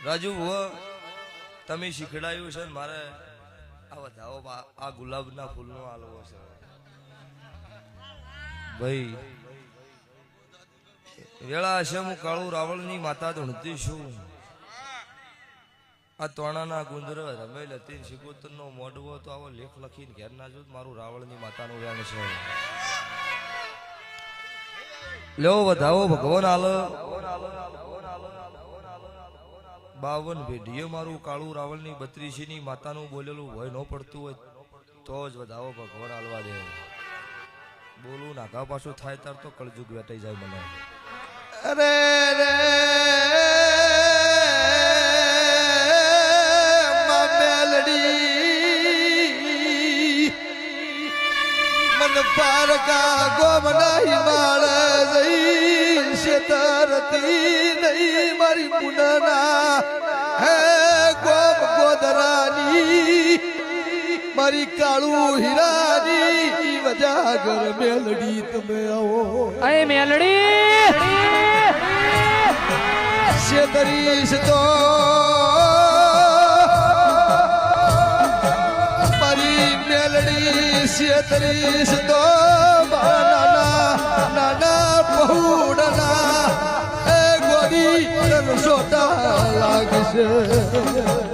રાજુ તમે શીખડાયું છે મારે આ વધાવો આ ગુલાબના ફૂલનો આલવો છે ભાઈ વેળા હશે હું કાળુ રાવળની માતા ધૂણતી છું આ તોણાના ગુંદર રમેલ હતી શિકોતરનો મોઢવો તો આવો લેખ લખીને ઘેર ના જો મારું રાવળની માતાનું વેણ છે લ્યો વધાવો ભગવાન આલ 52 પેઢીએ મારું કાળુ રાવળની 32 ની માતાનું બોલેલું હોય ન પડતું હોય તો જ વધાવો ભગવાન આલવા દે બોલું નાગા પાછું થાય તાર તો કળજુગ વેટાઈ જાય મને અરે રે મેલડી મન પારકા ગોમના હિમાળ જઈ શેતરતી નહીં મારી પુનના હે ગોમ ગોદરાની મારી કાળુ હીરાની વજાગર મેલડી તમે આવો અય મેલડી શેતરીશ તો મારી મેલડી શેતરીશ તો નાના નાના પહોળના એ ગોરી સોટા લાગશે